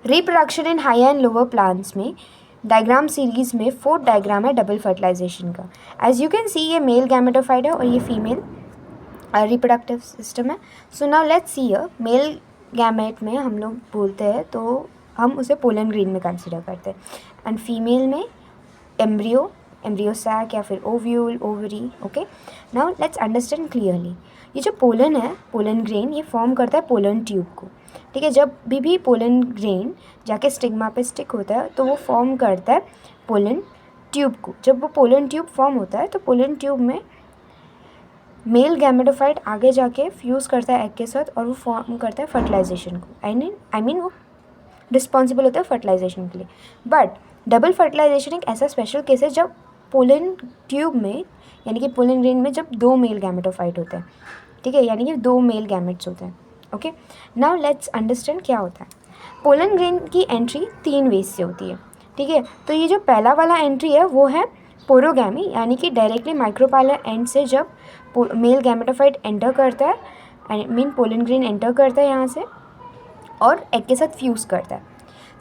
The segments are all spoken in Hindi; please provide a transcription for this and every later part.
Reproduction in higher and lower plants में डायग्राम सीरीज में 4th डायग्राम है डबल फर्टिलाइजेशन का। एज यू कैन सी ये मेल गैमेटोफाइट है और ये फीमेल रिप्रोडक्टिव सिस्टम है। So now let's see a male gamete में हम लोग बोलते हैं तो हम उसे पोलन ग्रेन में कंसिडर करते हैं, एंड फीमेल में एम्ब्रियो सैक या फिर ovule ovary. Okay, now let's understand clearly. ये जो पोलन है, पोलन ग्रेन, ये फॉर्म करता है पोलन ट्यूब को। ठीक है, जब भी पोलन ग्रेन जाके स्टिग्मा पे स्टिक होता है तो वो फॉर्म करता है पोलन ट्यूब को। जब वो पोलन ट्यूब फॉर्म होता है तो पोलन ट्यूब में मेल गैमेटोफाइट आगे जाके फ्यूज़ करता है एग के साथ और वो फॉर्म करता है फर्टिलाइजेशन को। आई मीन वो रिस्पॉन्सिबल होता है फर्टिलाइजेशन के लिए। बट डबल फर्टिलाइजेशन एक ऐसा स्पेशल केस है जब पोलन ट्यूब में यानी कि पोलन ग्रेन में जब 2 मेल गैमेटोफाइट होते हैं। ठीक है, यानी कि 2 मेल गैमेट्स होते हैं। ओके, नाउ लेट्स अंडरस्टैंड क्या होता है। पोलन ग्रेन की एंट्री 3 वेज से होती है। ठीक है, तो ये जो पहला वाला एंट्री है वो है पोरोगैमी, यानी कि डायरेक्टली माइक्रोपाइलर एंड से जब मेल गैमेटोफाइट एंटर करता है, I mean pollen grain enter करता है यहाँ से और एग के साथ फ्यूज़ करता है।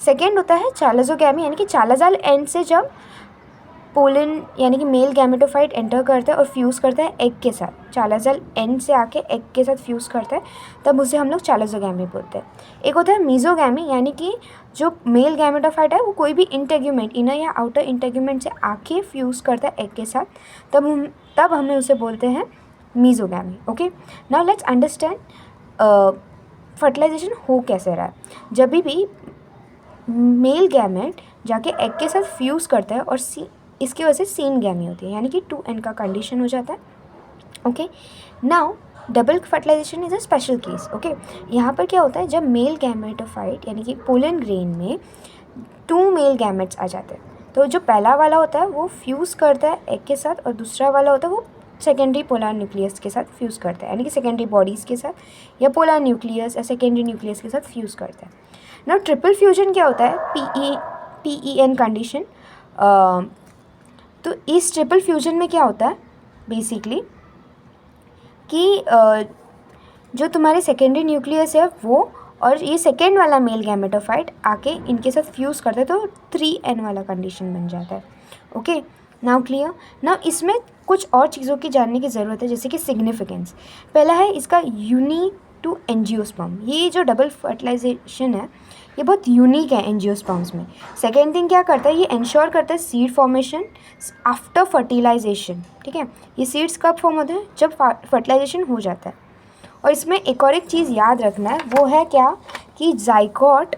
सेकेंड होता है चालाजोगैमी, यानी कि चालाजाल एंड से जब पोलन यानी कि मेल गैमेटोफाइट एंटर करता है और फ्यूज़ करता है एग के साथ। चालाजाल एंड से आके एग के साथ फ्यूज़ करता है, तब उसे हम लोग चालाजोगैमी बोलते हैं। एक होता है मीजोगैमी, यानी कि जो मेल गैमेटोफाइट है वो कोई भी इंटेग्यूमेंट, इनर या आउटर इंटेग्यूमेंट से आके फ्यूज़ करता है एग के साथ, तब हमें उसे बोलते हैं mesogamy. Okay, now let's understand fertilization हो कैसे रहा है। जब भी मेल गैमेट जाके एग के साथ फ्यूज़ करता है और इसकी वजह से सीन गैमी होती है, यानी कि 2n का कंडीशन हो जाता है। Okay, now double fertilization is a special case. Okay, यहाँ पर क्या होता है, जब मेल गैमेटोफाइट यानी कि पोलन ग्रेन में 2 मेल गैमेट्स आ जाते हैं तो जो पहला वाला होता है वो फ्यूज़ करता है एग के साथ और दूसरा वाला होता है वो सेकेंडरी पोलर न्यूक्लियस के साथ फ्यूज़ करता है, यानी कि सेकेंडरी बॉडीज़ के साथ या पोलर न्यूक्लियस या सेकेंडरी न्यूक्लियस के साथ फ्यूज़ करता है। नाउ ट्रिपल फ्यूजन क्या होता है, PEN कंडीशन। तो इस ट्रिपल फ्यूजन में क्या होता है बेसिकली कि जो तुम्हारे सेकेंडरी न्यूक्लियस है वो और ये सेकेंड वाला मेल गैमेटोफाइट आके इनके साथ फ्यूज़ करता है तो 3n वाला कंडीशन बन जाता है। Okay, now clear. नाउ इसमें कुछ और चीज़ों की जानने की ज़रूरत है, जैसे कि सिग्निफिकेंस। पहला है इसका यूनिक टू एंजियोस्पर्म। ये जो डबल फर्टिलाइजेशन है ये बहुत यूनिक है एंजियोस्पर्म्स में। सेकेंड थिंग क्या करता है, ये इंश्योर करता है सीड फॉर्मेशन आफ्टर फर्टिलाइजेशन। ठीक है, ये सीड्स कब फॉर्म होते हैं, जब फर्टिलाइजेशन हो जाता है। और इसमें एक और एक चीज़ याद रखना है, वो है क्या कि जाइगोट,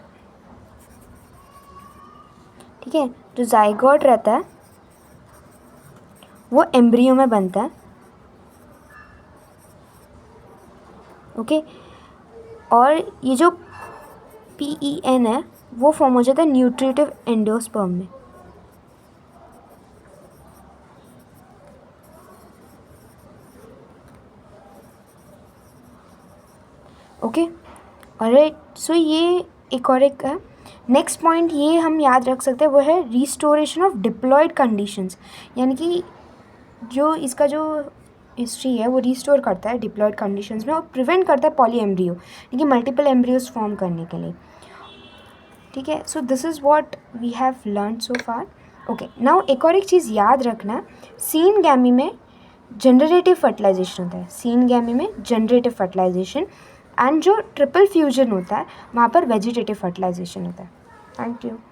ठीक है, जो जाइगोट रहता है वो एम्ब्रियो में बनता है। ओके, और ये जो PEN है वो फॉर्म हो जाता है न्यूट्रिटिव एंडोस्पर्म में। ओके, ऑलराइट, सो ये एक और एक है। नेक्स्ट पॉइंट ये हम याद रख सकते हैं वो है रिस्टोरेशन ऑफ डिप्लॉयड कंडीशंस, यानी कि जो इसका जो हिस्ट्री है वो रिस्टोर करता है डिप्लॉयड कंडीशंस में और प्रिवेंट करता है पॉली एम्ब्रियो, यानी कि मल्टीपल एम्ब्रियोज फॉर्म करने के लिए। ठीक है, so this is what we have learn so far. Okay, now एक और एक चीज़ याद रखना, सीन गैमी में जनरेटिव फर्टिलाइजेशन होता है, सीन गैमी में जनरेटिव फर्टिलाइजेशन, एंड जो ट्रिपल फ्यूजन होता है वहाँ पर वेजिटेटिव फर्टिलाइजेशन होता है। Thank you.